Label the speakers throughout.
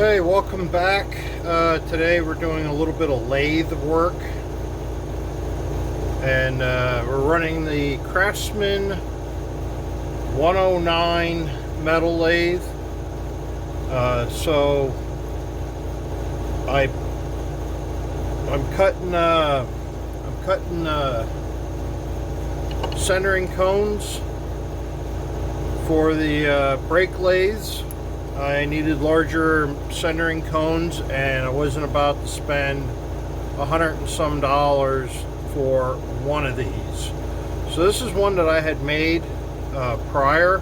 Speaker 1: Hey, welcome back. Today we're doing a little bit of lathe work, and we're running the Craftsman 109 metal lathe. So I I'm cutting centering cones for the brake lathes. I needed larger centering cones, and I wasn't about to spend $100 and some for one of these. So this is one that I had made prior.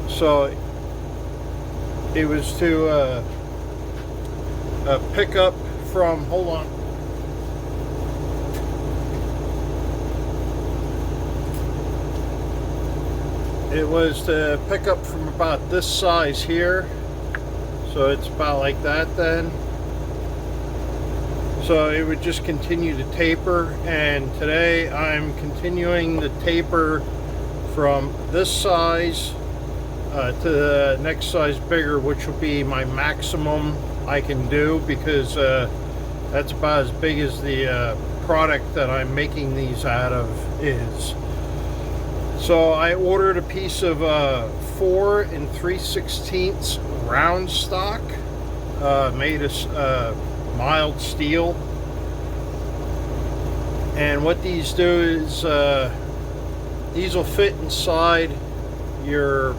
Speaker 1: So it was to pick up from, hold on. It was to pick up from about this size here. So it's about like that then. So it would just continue to taper, and today I'm continuing the taper from this size to the next size bigger, which will be my maximum I can do, because that's about as big as the product that I'm making these out of is. So I ordered a piece of 4 3/16 round stock, made of mild steel. And what these do is these will fit inside your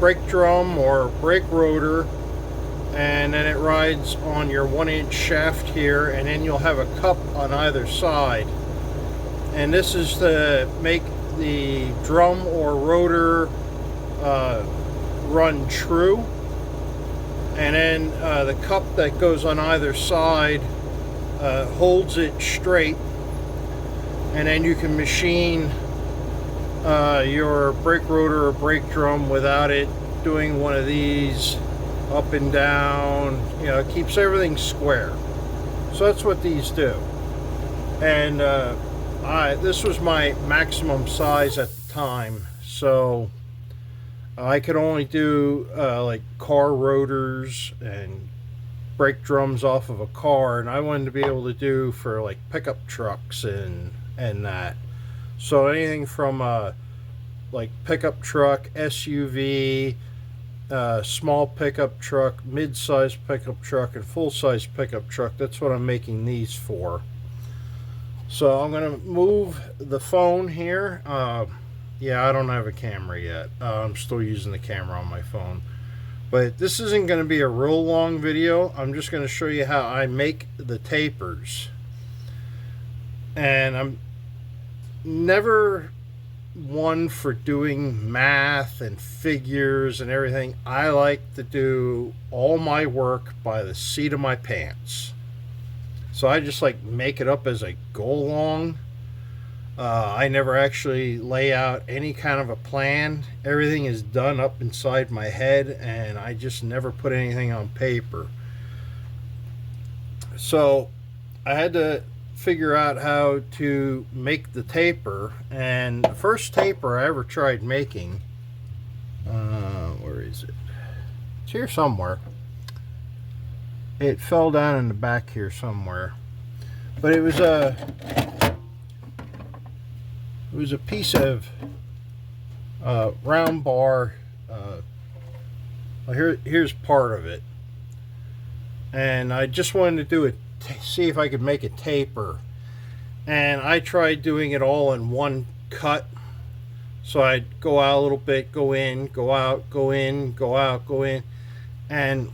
Speaker 1: brake drum or brake rotor, and then it rides on your 1-inch shaft here, and then you'll have a cup on either side. And this is to make the drum or rotor run true, and then the cup that goes on either side holds it straight, and then you can machine your brake rotor or brake drum without it doing one of these up and down. You know, it keeps everything square. So that's what these do. And this was my maximum size at the time, so I could only do like car rotors and brake drums off of a car, and I wanted to be able to do for like pickup trucks and that. So anything from like pickup truck, SUV, small pickup truck, mid-size pickup truck, and full-size pickup truck. That's what I'm making these for. So I'm going to move the phone here. Yeah, I don't have a camera yet. I'm still using the camera on my phone. But this isn't going to be a real long video. I'm just going to show you how I make the tapers. And I'm never one for doing math and figures and everything. I like to do all my work by the seat of my pants. So I just like make it up as I go along. I never actually lay out any kind of a plan. Everything is done up inside my head, and I just never put anything on paper. So I had to figure out how to make the taper, and the first taper I ever tried making, where is it? It's here somewhere. It fell down in the back here somewhere, but it was a piece of round bar. Here's part of it, and I just wanted to do it, see if I could make a taper. And I tried doing it all in one cut. So I'd go out a little bit, go in, go out, go in, go out, go in, and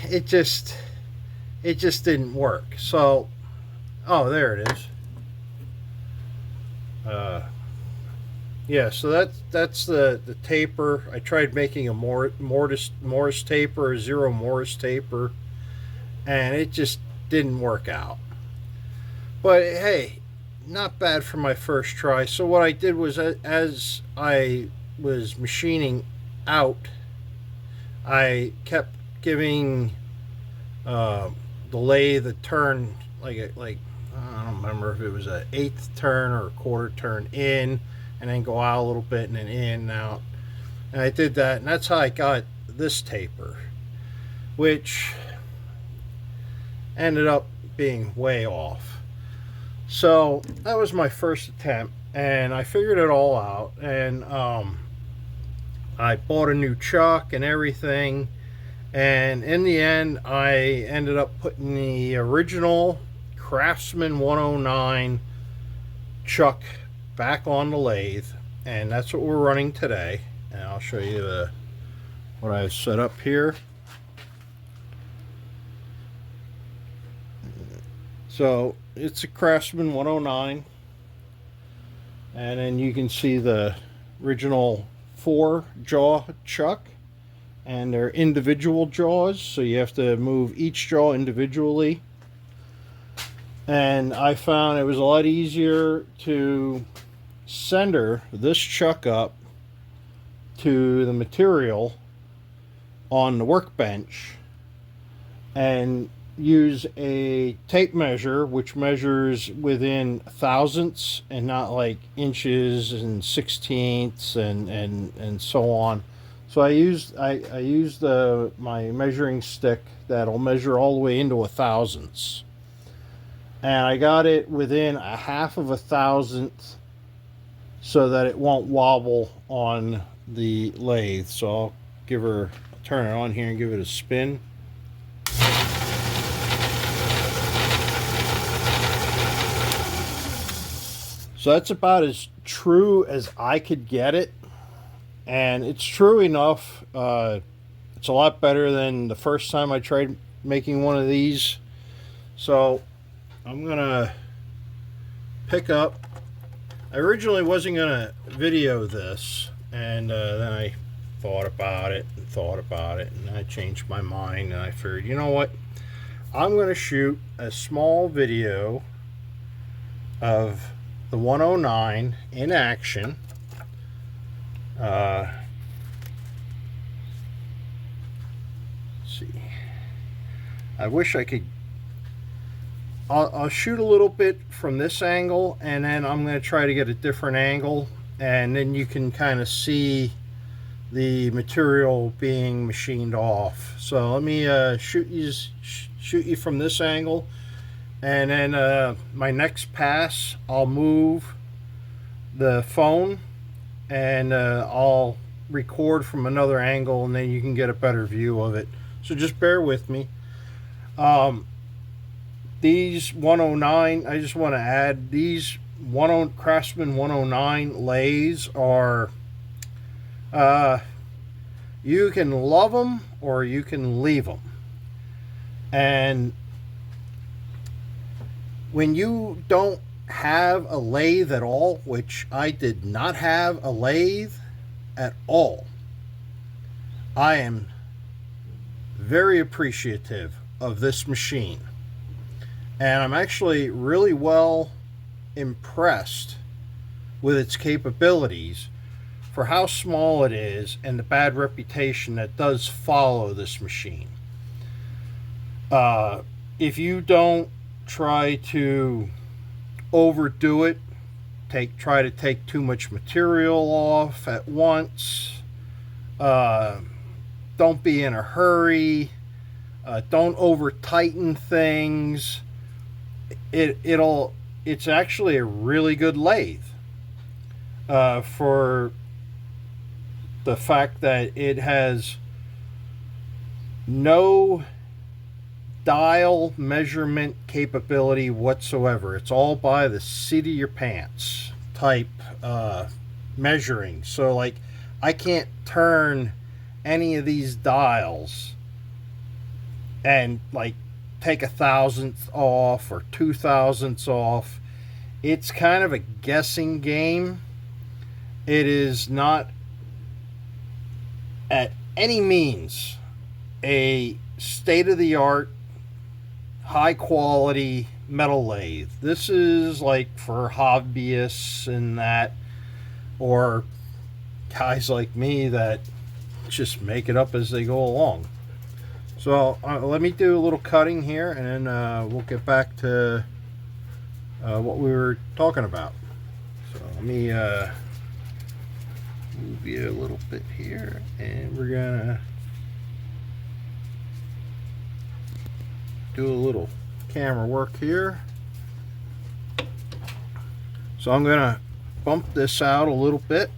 Speaker 1: it just didn't work. So, oh, there it is. Yeah, so that's the taper. I tried making a Morris taper, a 0 Morris taper, and it just didn't work out. But hey, not bad for my first try. So what I did was, as I was machining out, I kept giving the lathe a turn, like I don't remember if it was an 1/8 turn or a 1/4 turn in, and then go out a little bit and then in and out. And I did that, and that's how I got this taper, which ended up being way off. So that was my first attempt, and I figured it all out, and I bought a new chuck and everything, and in the end I ended up putting the original Craftsman 109 chuck back on the lathe, and that's what we're running today. And I'll show you what I've set up here. So it's a Craftsman 109, and then you can see the original 4-jaw chuck, and they're individual jaws, so you have to move each jaw individually. And I found it was a lot easier to center this chuck up to the material on the workbench and use a tape measure, which measures within thousandths and not like inches and sixteenths and so on. So I used my measuring stick that'll measure all the way into a thousandths, and I got it within a half of a thousandth so that it won't wobble on the lathe. So I'll turn it on here and give it a spin. So that's about as true as I could get it, and it's true enough. It's a lot better than the first time I tried making one of these. So I'm gonna pick up. I originally wasn't gonna video this, and then I thought about it, and I changed my mind, and I figured, you know what, I'm gonna shoot a small video of the 109 in action. Let's see. I wish I could. I'll shoot a little bit from this angle, and then I'm going to try to get a different angle, and then you can kind of see the material being machined off. So let me shoot you from this angle. And then my next pass, I'll move the phone and I'll record from another angle, and then you can get a better view of it. So just bear with me. These 109, I just want to add, these Craftsman 109 lathes are, you can love them or you can leave them. And when you don't have a lathe at all, which I did not have a lathe at all, I am very appreciative of this machine. And I'm actually really well impressed with its capabilities for how small it is and the bad reputation that does follow this machine. If you don't try to overdo it, try to take too much material off at once, don't be in a hurry, don't over tighten things, it's actually a really good lathe for the fact that it has no dial measurement capability whatsoever. It's all by the seat of your pants type measuring. So like, I can't turn any of these dials and like take 1,000th off or 2,000ths off. It's kind of a guessing game. It is not at any means a state-of-the-art high quality metal lathe. This is like for hobbyists and that, or guys like me that just make it up as they go along. So let me do a little cutting here, and then we'll get back to what we were talking about. So let me move you a little bit here, and we're gonna do a little camera work here. So I'm gonna bump this out a little bit.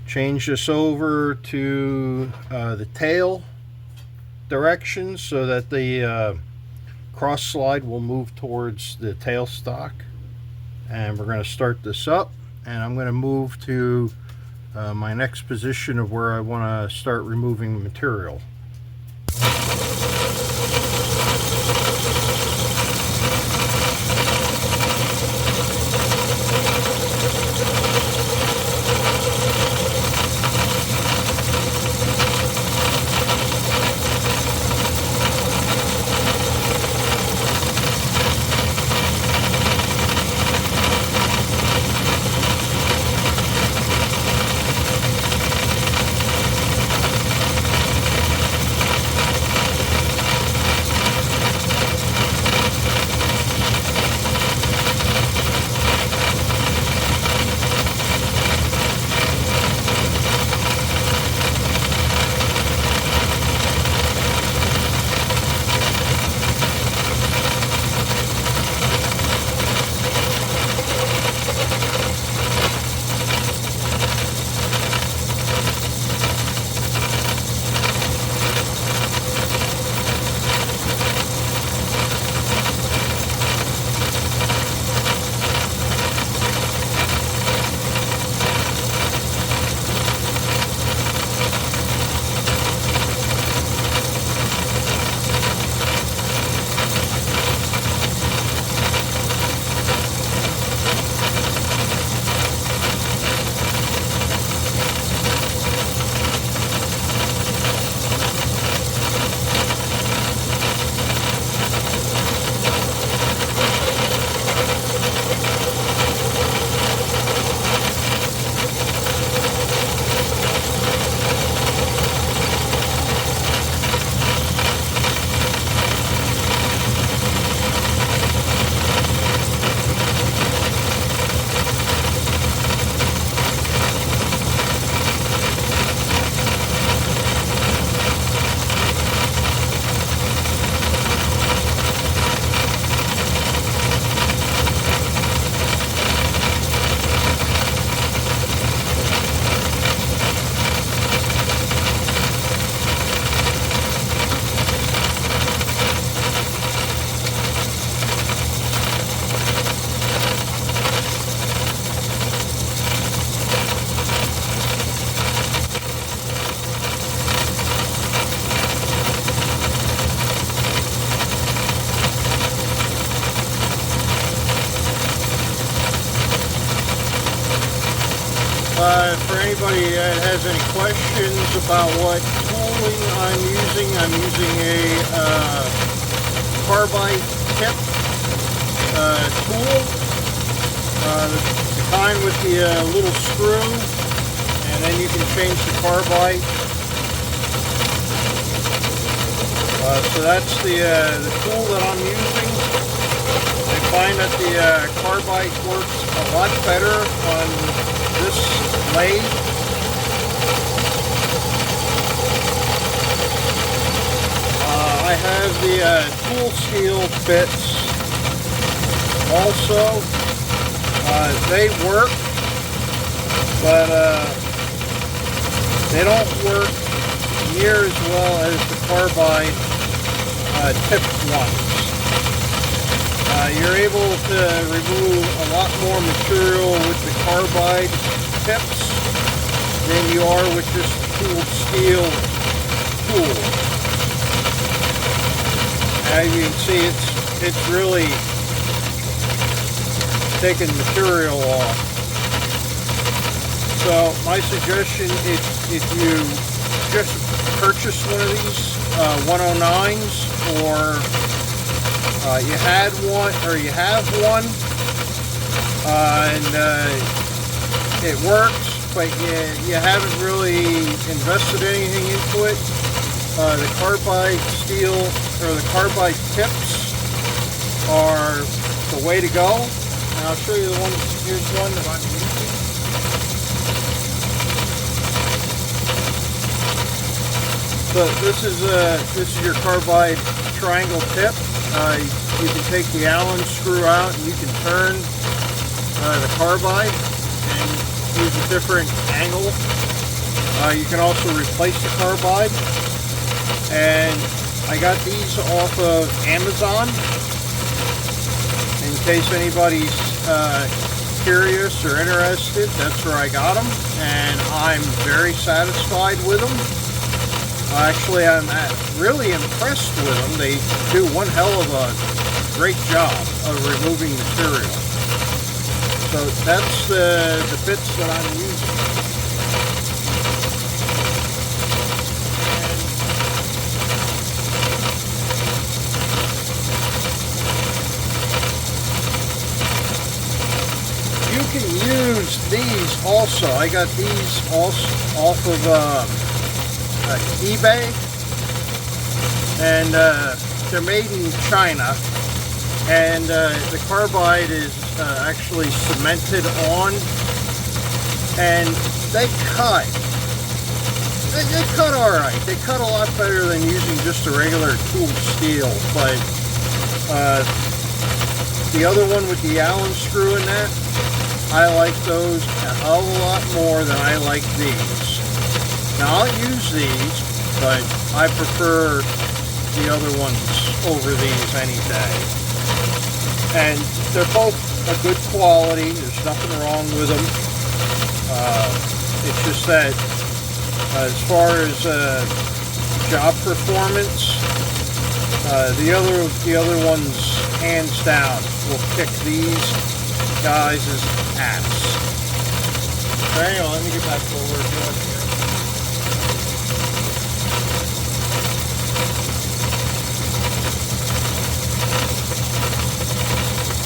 Speaker 1: Change this over to the tail direction so that the cross slide will move towards the tail stock. And we're going to start this up, and I'm going to move to my next position of where I want to start removing the material. For anybody that has any questions about what tooling I'm using a carbide tip tool, the kind with the little screw, and then you can change the carbide. So that's the tool that I'm using. I find that the carbide works a lot better on this lathe. I have the tool steel bits also. They work, but they don't work near as well as the carbide tipped ones. You're able to remove a lot more material with the carbide tips than you are with just tooled steel tool. As you can see, it's really taking material off. So my suggestion is if you just purchase one of these 109s, or you had one or you have one, and it works, but you haven't really invested anything into it, the carbide steel or the carbide tips are the way to go. And I'll show you the one. Here's one that I'm using. So this is your carbide triangle tip. You can take the Allen screw out and you can turn the carbide and use a different angle. You can also replace the carbide. And I got these off of Amazon. In case anybody's curious or interested, that's where I got them. And I'm very satisfied with them. Actually, I'm really impressed with them. They do one hell of a great job of removing material. So that's the bits that I'm using. You can use these also. I got these also off of eBay, and they're made in China, and the carbide is actually cemented on, and they cut alright. They cut a lot better than using just a regular tooled steel, but the other one with the Allen screw in that, I like those a hell of a lot more than I like these. Now I'll use these, but I prefer the other ones over these any day. And they're both a good quality. There's nothing wrong with them. It's just that as far as job performance, the other ones hands down will kick these guys' ass. So anyway, let me get back to what we're doing here.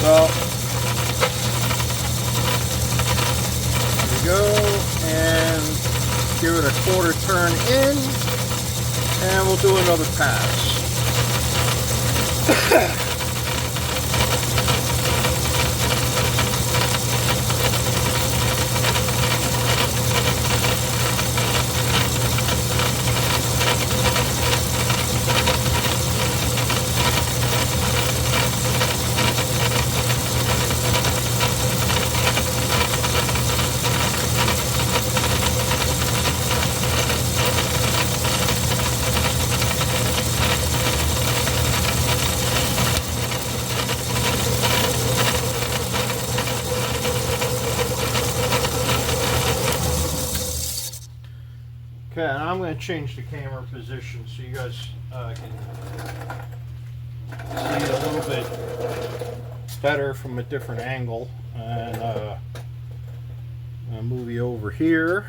Speaker 1: So, there we go, and give it a quarter turn in, and we'll do another pass. Okay, and I'm going to change the camera position so you guys can see it a little bit better from a different angle. And I'll move you over here.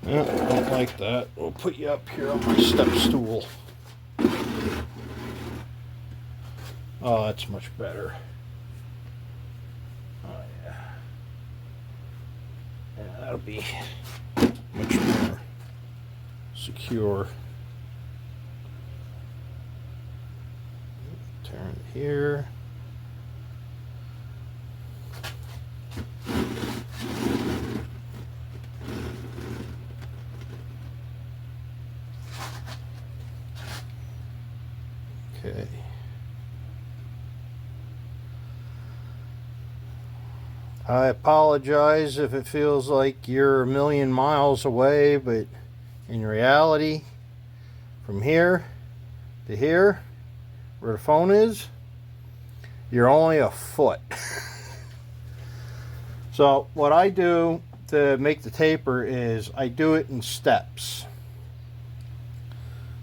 Speaker 1: No, I don't like that. We'll put you up here on my step stool. Oh, that's much better. Oh, yeah. Yeah, that'll be much more secure. Turn here. Okay. I apologize if it feels like you're a million miles away, but in reality, from here to here, where the phone is, you're only a foot. So what I do to make the taper is I do it in steps.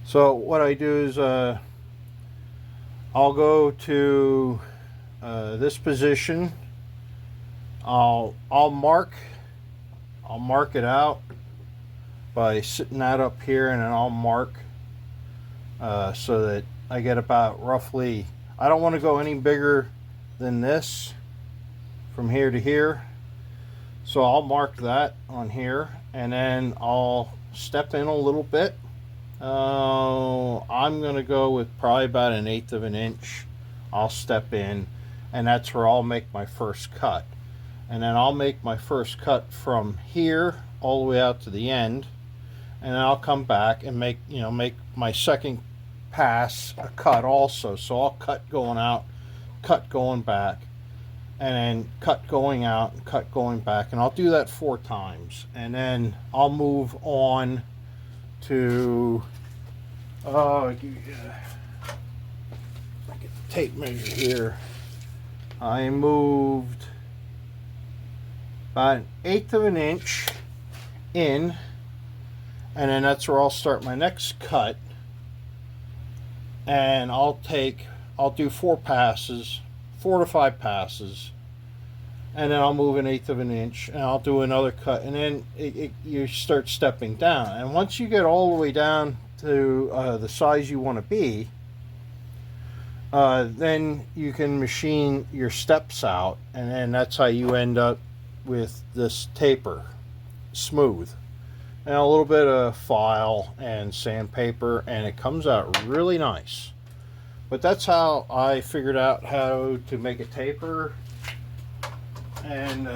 Speaker 1: So what I do is I'll go to this position. I'll mark it out by sitting that up here, and then I'll mark so that I get about roughly, I don't want to go any bigger than this from here to here. So I'll mark that on here, and then I'll step in a little bit. I'm going to go with probably about 1/8 of an inch. I'll step in, and that's where I'll make my first cut. And then I'll make my first cut from here all the way out to the end, and then I'll come back and make my second pass a cut also. So I'll cut going out, cut going back, and then cut going out and cut going back, and I'll do that 4 times, and then I'll move on to I get the tape measure here. I moved about 1/8 of an inch in, and then that's where I'll start my next cut, and I'll do 4 passes, 4 to 5 passes, and then I'll move 1/8 of an inch, and I'll do another cut, and then you start stepping down. And once you get all the way down to the size you want to be, then you can machine your steps out, and then that's how you end up with this taper, smooth, and a little bit of file and sandpaper, and it comes out really nice. But that's how I figured out how to make a taper. And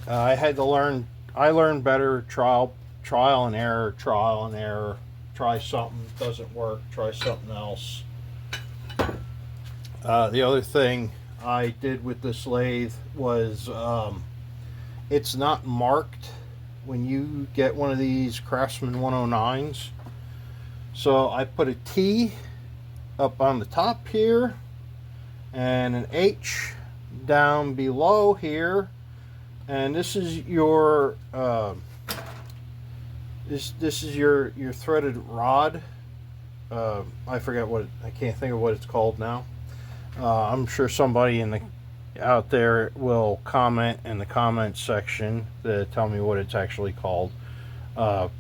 Speaker 1: I had to learn. I learned better trial and error, try something, doesn't work, try something else. The other thing I did with this lathe was it's not marked when you get one of these Craftsman 109s. So I put a T up on the top here and an H down below here, and this is your this is your threaded rod. I forget what I can't think of what it's called now. I'm sure somebody out there will comment in the comment section to tell me what it's actually called. But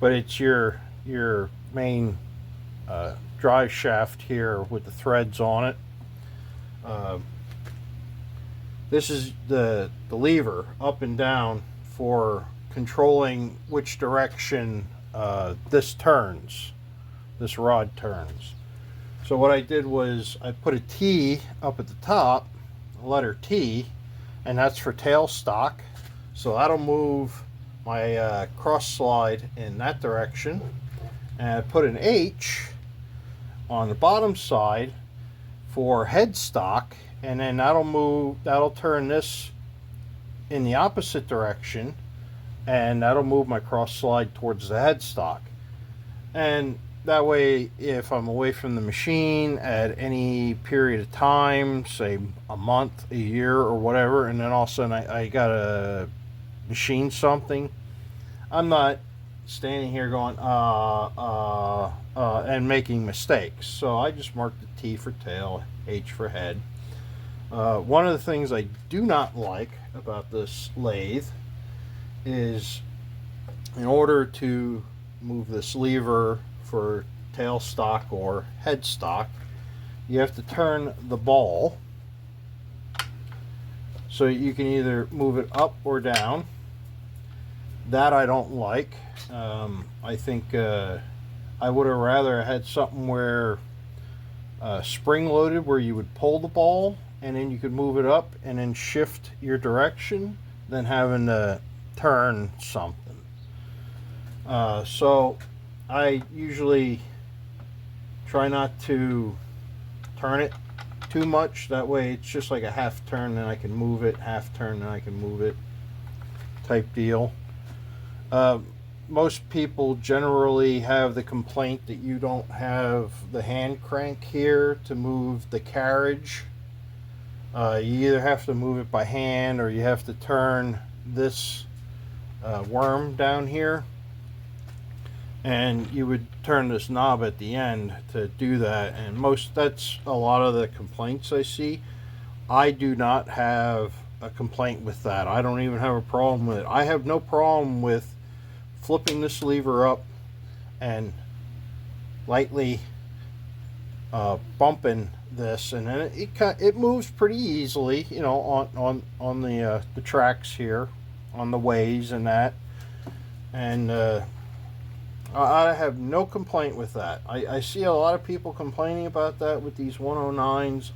Speaker 1: it's your main drive shaft here with the threads on it. This is the lever up and down for controlling which direction this rod turns. So what I did was I put a T up at the top, letter T, and that's for tailstock. So that'll move my cross slide in that direction. And I put an H on the bottom side for headstock, and then that'll turn this in the opposite direction, and that'll move my cross slide towards the headstock. And that way, if I'm away from the machine at any period of time, say a month, a year, or whatever, and then all of a sudden I gotta machine something, I'm not standing here going and making mistakes. So I just marked the T for tail, H for head. One of the things I do not like about this lathe is, in order to move this lever for tailstock or headstock, you have to turn the ball so you can either move it up or down. That I don't like. I think I would have rather had something where spring loaded, where you would pull the ball and then you could move it up and then shift your direction, than having to turn something. So I usually try not to turn it too much. That way it's just like a half turn, then I can move it, half turn, then I can move it type deal. Most people generally have the complaint that you don't have the hand crank here to move the carriage. You either have to move it by hand, or you have to turn this worm down here, and you would turn this knob at the end to do that. And that's a lot of the complaints I see. I do not have a complaint with that. I don't even have a problem with it. I have no problem with flipping this lever up and lightly bumping this, and then it moves pretty easily, you know, on the tracks here, on the ways and that, and I have no complaint with that. I see a lot of people complaining about that with these 109s.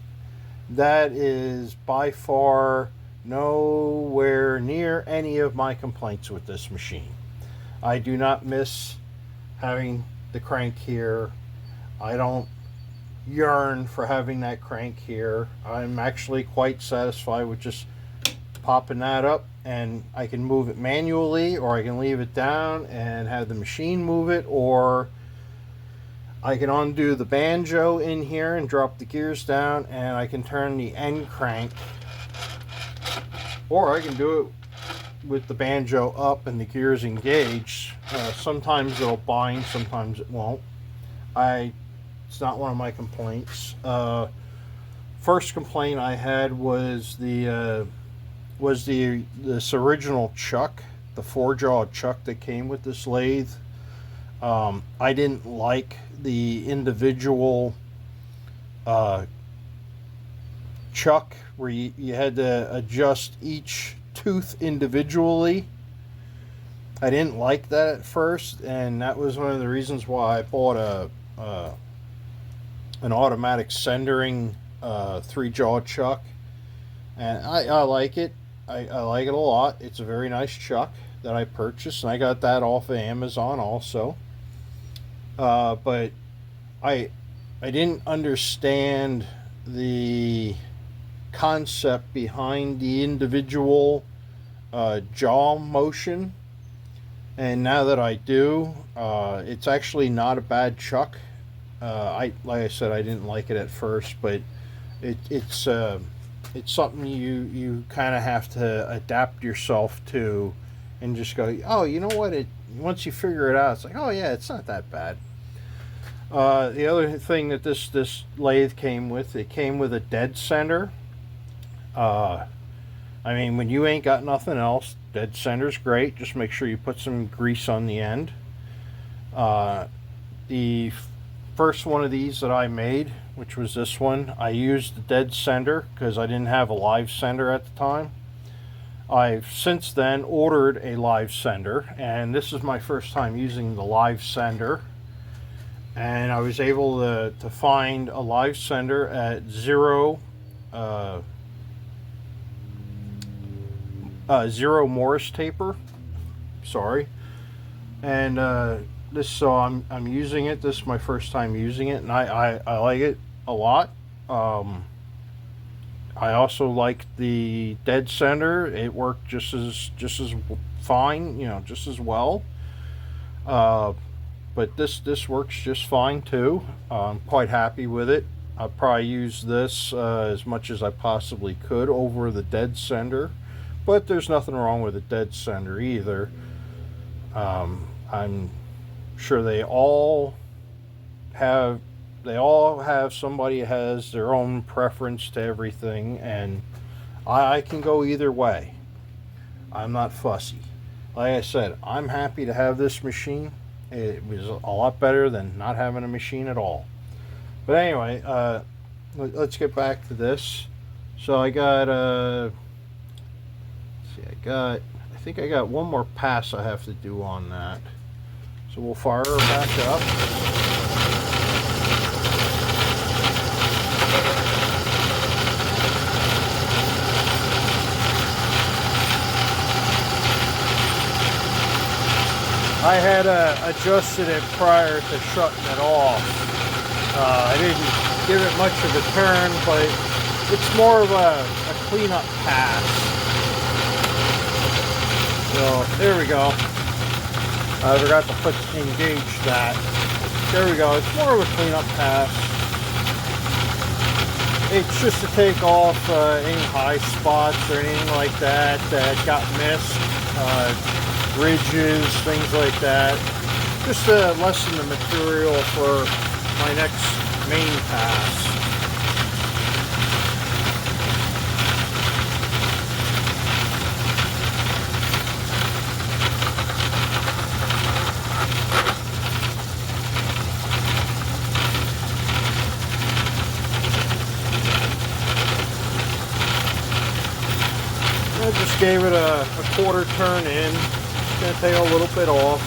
Speaker 1: That is by far nowhere near any of my complaints with this machine. I do not miss having the crank here. I don't yearn for having that crank here. I'm actually quite satisfied with just popping that up, and I can move it manually, or I can leave it down and have the machine move it, or I can undo the banjo in here and drop the gears down, and I can turn the end crank, or I can do it with the banjo up and the gears engaged. Sometimes it'll bind, sometimes it won't. It's not one of my complaints. First complaint I had was this original chuck, the 4-jaw chuck that came with this lathe. I didn't like the individual chuck where you had to adjust each tooth individually. I didn't like that at first, and that was one of the reasons why I bought an automatic centering 3-jaw chuck, and I like it. I like it a lot. It's a very nice chuck that I purchased, and I got that off of Amazon also. But I didn't understand the concept behind the individual jaw motion, and now that I do, it's actually not a bad chuck. Like I said, I didn't like it at first, but it's something you kind of have to adapt yourself to, and just go, oh, you know what? Once you figure it out, it's like, oh yeah, it's not that bad. The other thing that this lathe came with, it came with a dead center. I mean, when you ain't got nothing else, dead center's great. Just make sure you put some grease on the end. The first one of these that I made, which was this one, I used the dead center because I didn't have a live center at the time. I've since then ordered a live center, and this is my first time using the live center, and I was able to find a live center at zero Morris taper, sorry, and so I'm using it. This is my first time using it, and I like it a lot. I also like the dead center. It worked just as fine, you know, just as well. But this works just fine too. I'm quite happy with it. I'll probably use this as much as I possibly could over the dead center, but there's nothing wrong with a dead center either. I'm sure they all have somebody has their own preference to everything, and I can go either way. I'm not fussy. Like I said, I'm happy to have this machine. It was a lot better than not having a machine at all. But anyway, let's get back to this. So I got I think I got one more pass I have to do on that. So we'll fire her back up. I had adjusted it prior to shutting it off. I didn't give it much of a turn, but it's more of a cleanup pass. So there we go. I forgot to engage that. There we go. It's more of a cleanup pass. It's just to take off any high spots or anything like that that got missed. Ridges, things like that. Just to lessen the material for my next main pass. gave it a quarter turn in. Gonna take a little bit off.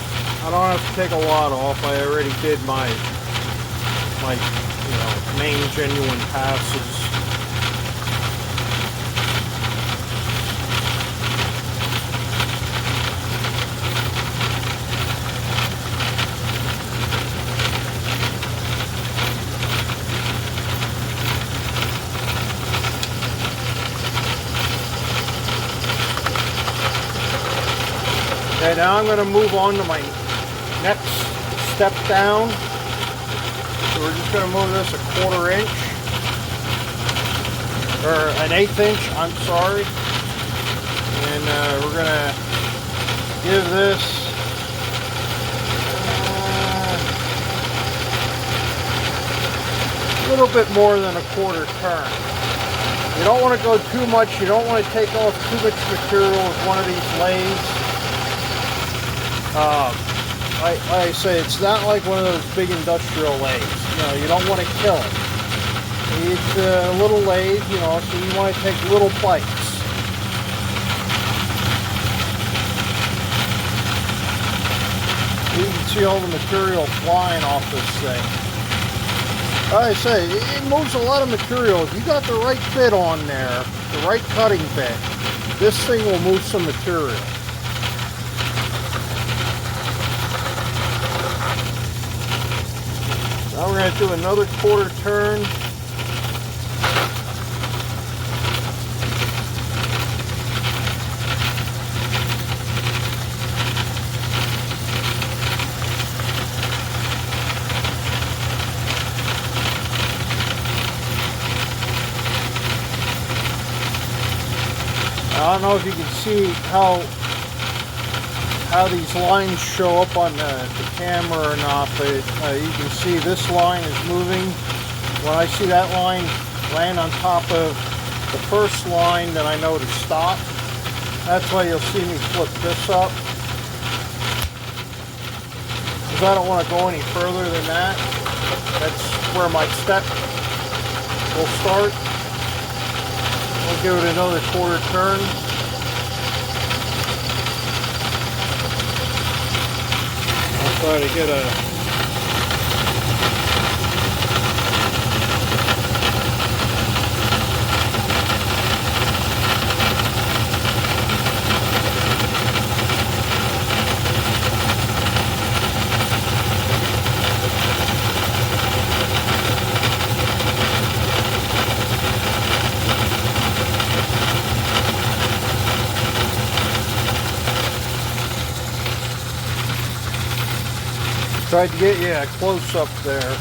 Speaker 1: I don't have to take a lot off. I already did my main genuine passes. Okay, now I'm going to move on to my next step down. So we're just going to move this a 1/4 inch, or an 1/8 inch, I'm sorry. And we're going to give this a little bit more than a 1/4 turn. You don't want to go too much. You don't want to take off too much material with one of these lathes. Like I say, it's not like one of those big industrial lathes. You don't want to kill it. It's a little lathe, so you want to take little bites. You can see all the material flying off this thing. Like I say, it moves a lot of material. If you got the right bit on there, the right cutting bit, this thing will move some material. Now we're going to do another 1/4 turn. I don't know if you can see how these lines show up on the camera or not, but you can see this line is moving. When I see that line land on top of the first line, then I know to stop. That's why you'll see me flip this up, because I don't want to go any further than that. That's where my step will start. We'll give it another 1/4 turn. Try to get a tried to get you a close up there.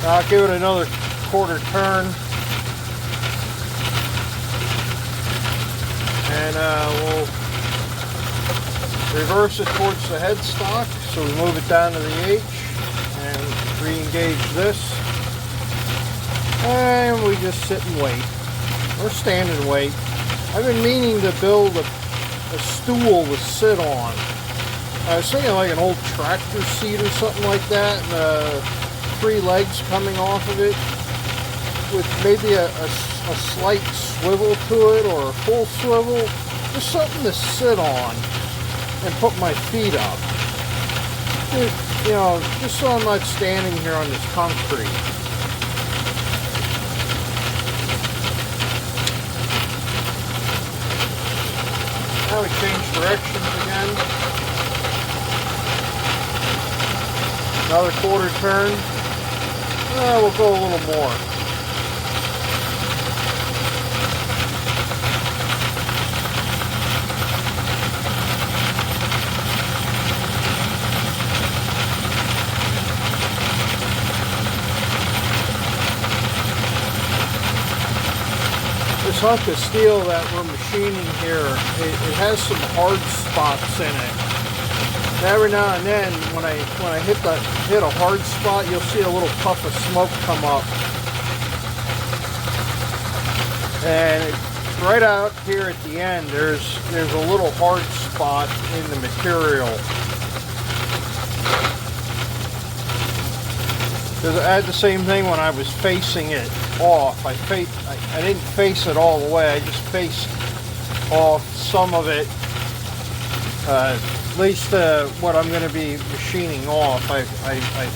Speaker 1: I'll give it another 1/4 turn, and we'll reverse it towards the headstock. So we move it down to the H and re-engage this, and we just sit and wait, or stand and wait. I've been meaning to build a stool to sit on. I was thinking like an old tractor seat or something like that, and 3 legs coming off of it, with maybe a slight swivel to it, or a full swivel, just something to sit on and put my feet up. Just so I'm not standing here on this concrete. Now we change directions again. Another 1/4 turn. We'll go a little more. This hunk of steel that we're machining here, it has some hard spots in it. Every now and then, when I hit a hard spot, you'll see a little puff of smoke come up. And right out here at the end, there's a little hard spot in the material. Because I had the same thing when I was facing it off. I didn't face it all the way. I just faced off some of it, at least what I'm going to be machining off. I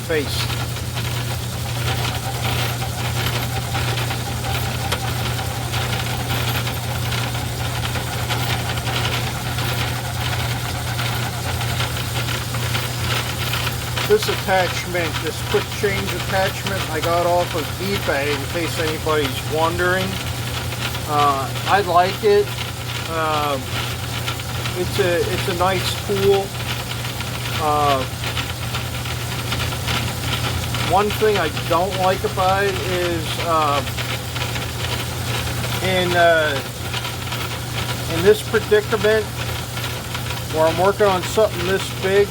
Speaker 1: faced. This attachment, this quick change attachment, I got off of eBay in case anybody's wondering. I like it. It's a nice tool. One thing I don't like about it is in this predicament where I'm working on something this big,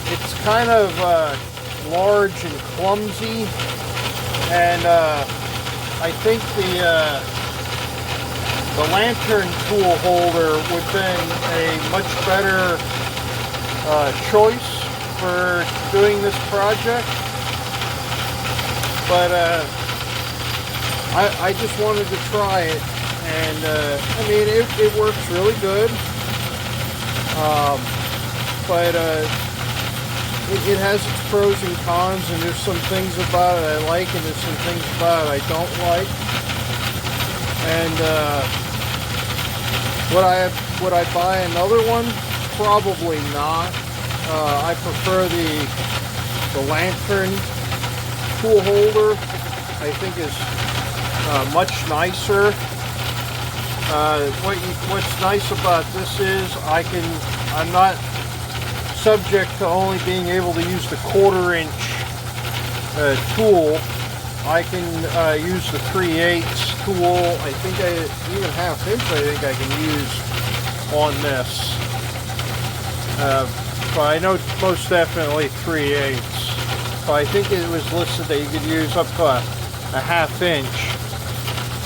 Speaker 1: it's kind of large and clumsy, and I think the lantern tool holder would have been a much better choice for doing this project. But I just wanted to try it, and I mean it works really good. But it has its pros and cons, and there's some things about it I like, and there's some things about it I don't like. And would I buy another one? Probably not. I prefer the lantern tool holder. I think is much nicer. What's nice about this is I'm not subject to only being able to use the 1/4 inch tool. I can use the 3/8 tool. I think even 1/2 inch I think I can use on this. But I know most definitely 3/8. But I think it was listed that you could use up to a 1/2 inch.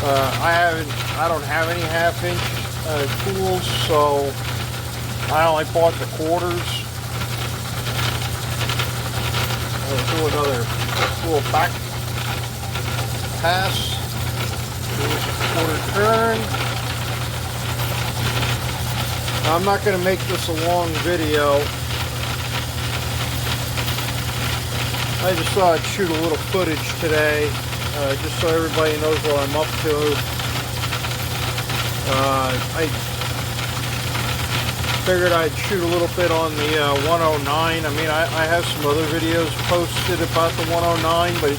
Speaker 1: I don't have any 1/2 inch tools, so I only bought the 1/4s. I'll do another little back pass. Here's a 1/4 turn. Now, I'm not going to make this a long video. I just thought I'd shoot a little footage today, just so everybody knows what I'm up to. I figured I'd shoot a little bit on the 109. I mean, I have some other videos posted about the 109, but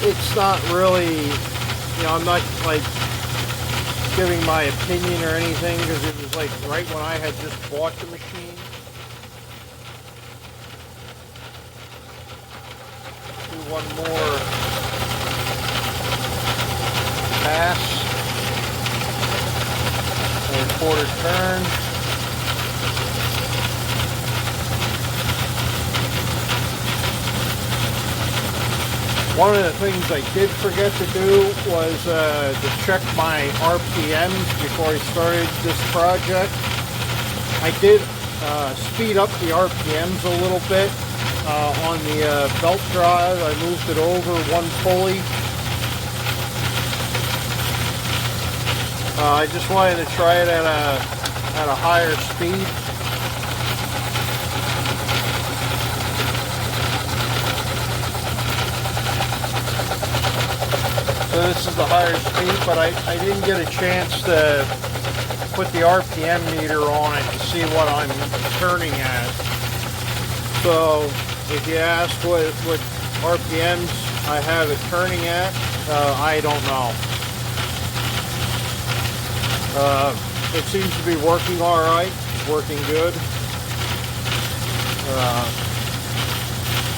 Speaker 1: it's not really, you know, I'm not like giving my opinion or anything, because it was like right when I had just bought the machine. Do one more pass and 1/4 turn. One of the things I did forget to do was to check my RPMs before I started this project. I did speed up the RPMs a little bit on the belt drive. I moved it over one pulley. I just wanted to try it at a higher speed. So this is the higher speed, but I didn't get a chance to put the RPM meter on it to see what I'm turning at. So if you ask what RPMs I have it turning at, I don't know. It seems to be working all right. It's working good.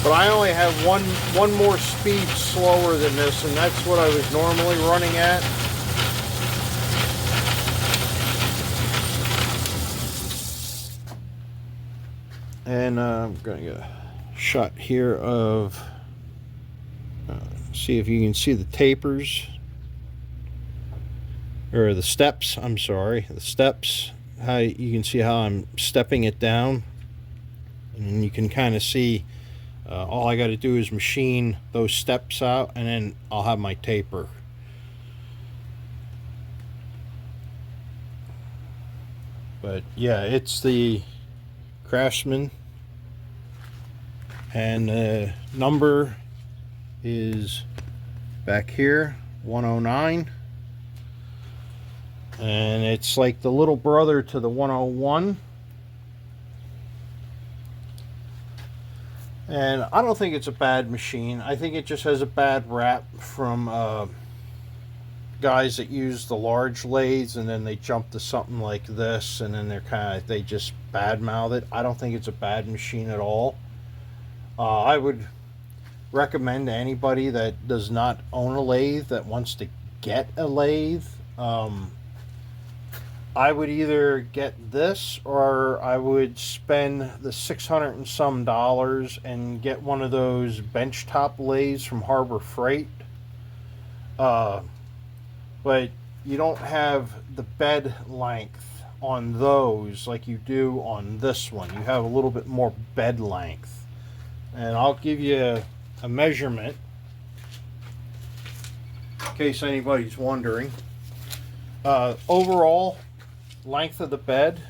Speaker 1: But I only have one more speed slower than this, and that's what I was normally running at. And I'm going to get a shot here of, see if you can see the tapers, or the steps, I'm sorry, the steps. How you can see how I'm stepping it down, and you can kind of see all I got to do is machine those steps out, and then I'll have my taper. But yeah, it's the Craftsman, and the number is back here, 109, and it's like the little brother to the 101. And I don't think it's a bad machine. I think it just has a bad rap from guys that use the large lathes and then they jump to something like this, and then they just badmouth it. I don't think it's a bad machine at all. I would recommend to anybody that does not own a lathe, that wants to get a lathe, I would either get this, or I would spend the $600 and some and get one of those benchtop lathes from Harbor Freight. But you don't have the bed length on those like you do on this one. You have a little bit more bed length. And I'll give you a measurement in case anybody's wondering. Overall length of the bed,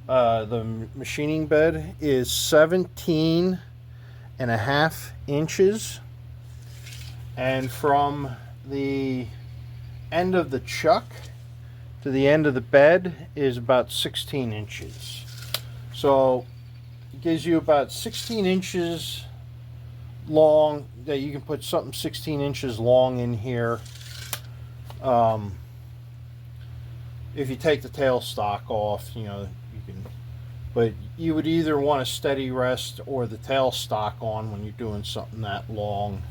Speaker 1: the machining bed, is 17.5 inches, and from the end of the chuck to the end of the bed is about 16 inches. So it gives you about 16 inches long, that you can put something 16 inches long in here. If you take the tailstock off, you know, you can, but you would either want a steady rest or the tailstock on when you're doing something that long,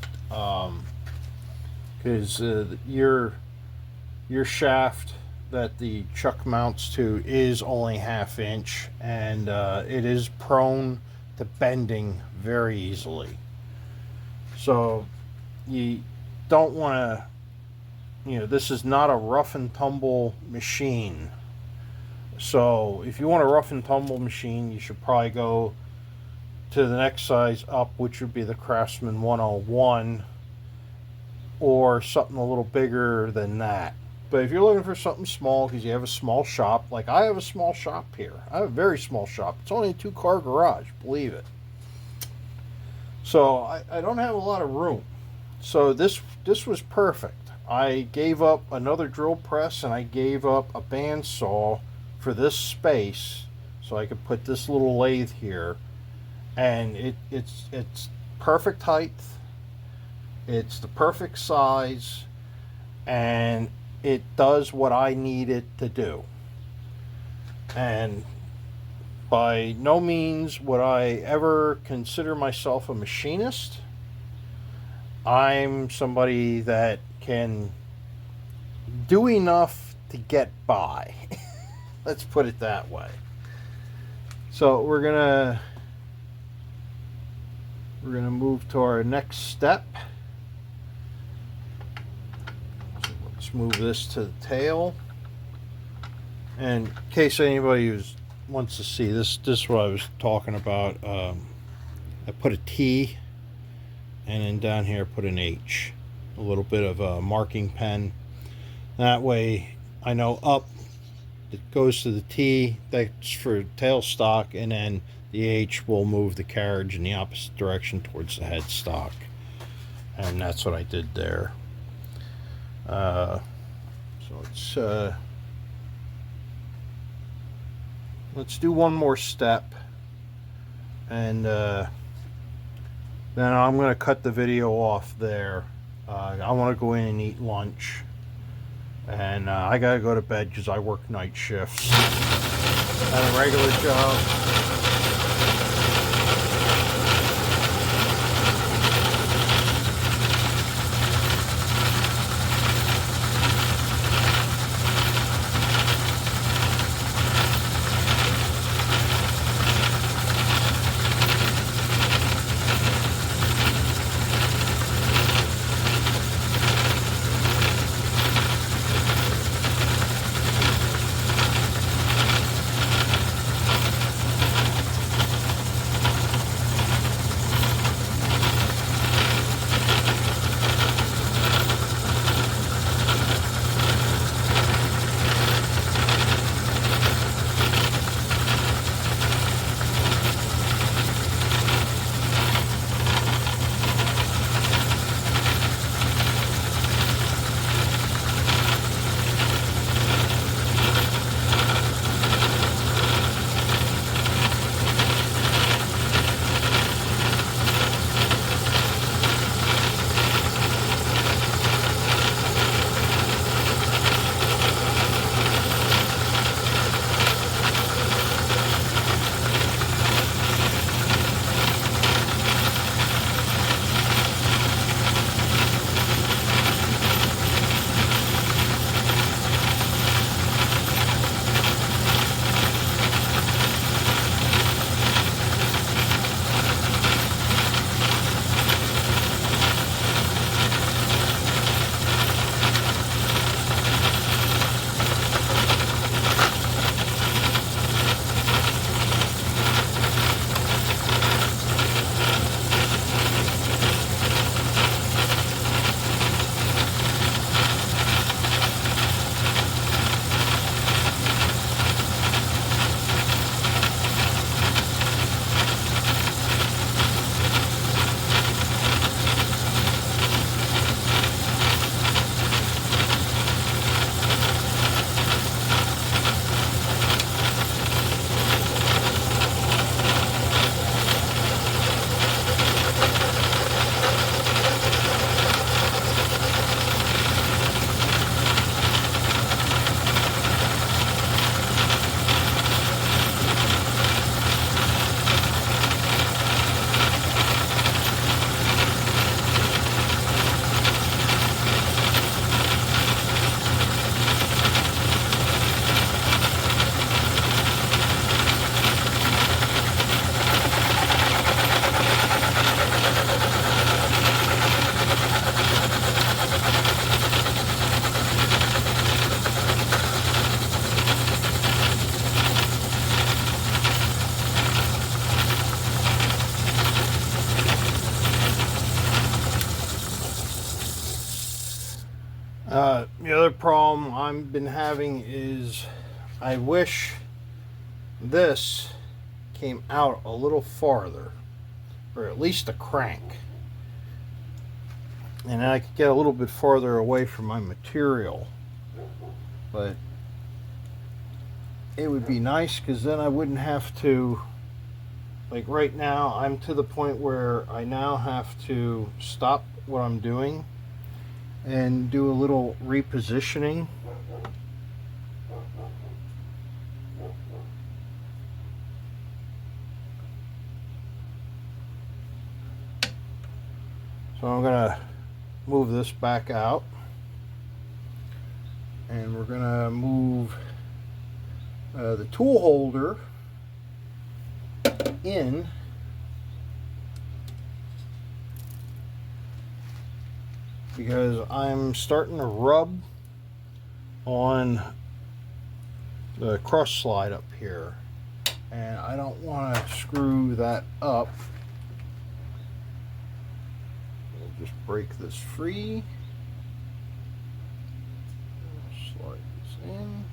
Speaker 1: because your shaft that the chuck mounts to is only 1/2 inch, and it is prone to bending very easily. So you don't want to, you know, this is not a rough and tumble machine. So if you want a rough and tumble machine, you should probably go to the next size up, which would be the Craftsman 101, or something a little bigger than that. But if you're looking for something small, because you have a small shop, like I have a small shop here. I have a very small shop. It's only a 2-car garage, believe it. So I don't have a lot of room. So this was perfect. I gave up another drill press and I gave up a bandsaw for this space, so I could put this little lathe here, and it's perfect height, it's the perfect size, and it does what I need it to do. And by no means would I ever consider myself a machinist. I'm somebody that can do enough to get by. Let's put it that way. So we're gonna move to our next step. So let's move this to the tail. And in case anybody wants to see this is what I was talking about. I put a T, and then down here put an H, a little bit of a marking pen. That way I know up it goes to the T, that's for tailstock, and then the H will move the carriage in the opposite direction towards the headstock. And that's what I did there. So let's do one more step, and then I'm going to cut the video off there. I want to go in and eat lunch, and I gotta go to bed because I work night shifts at a regular job. The other problem I've been having is I wish this came out a little farther, or at least a crank, and I could get a little bit farther away from my material. But it would be nice, because then I wouldn't have to, like right now I'm to the point where I now have to stop what I'm doing and do a little repositioning. So I'm gonna move this back out, and we're gonna move the tool holder in, because I'm starting to rub on the cross slide up here, and I don't want to screw that up. We'll just break this free, slide this in.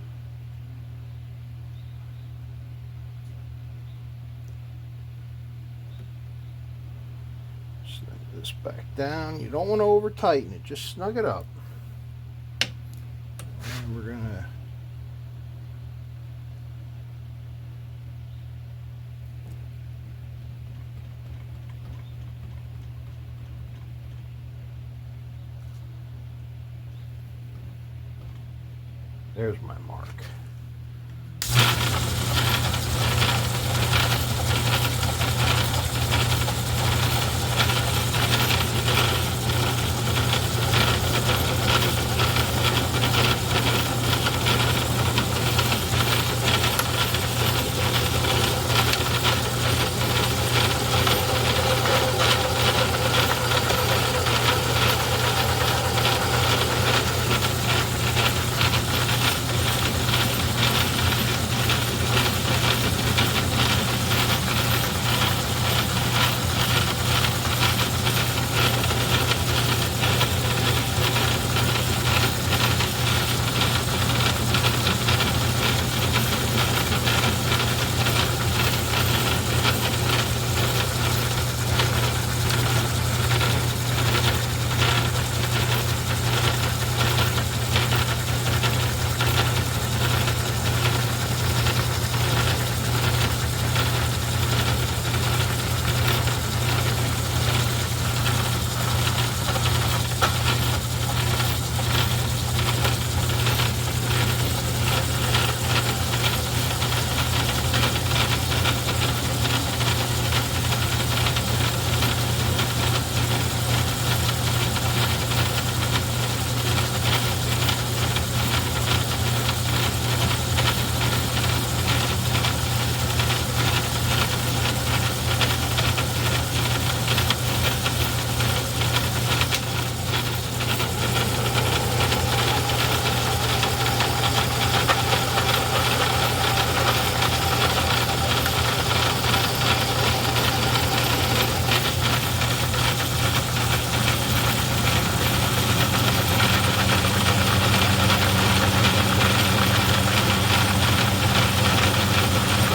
Speaker 1: Snug this back down. You don't want to over tighten it, just snug it up. And we're gonna there's my mark.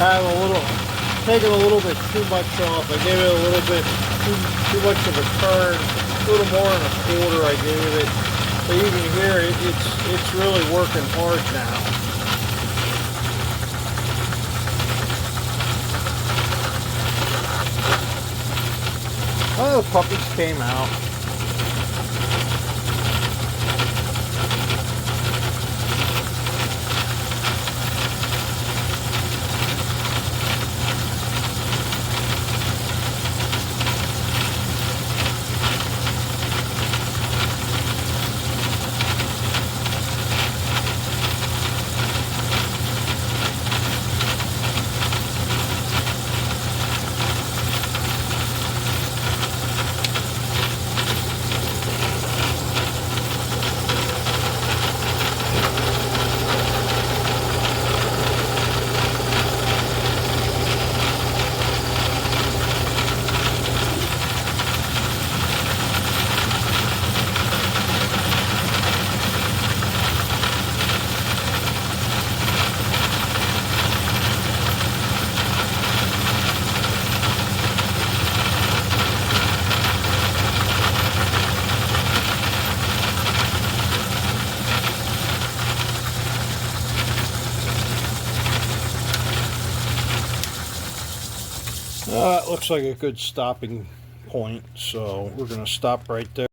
Speaker 1: I have taken a little bit too much off. I gave it a little bit too much of a turn, a little more than a quarter I gave it. But you can hear it's really working hard now. Oh, the puppies came out. It looks like a good stopping point, so we're going to stop right there.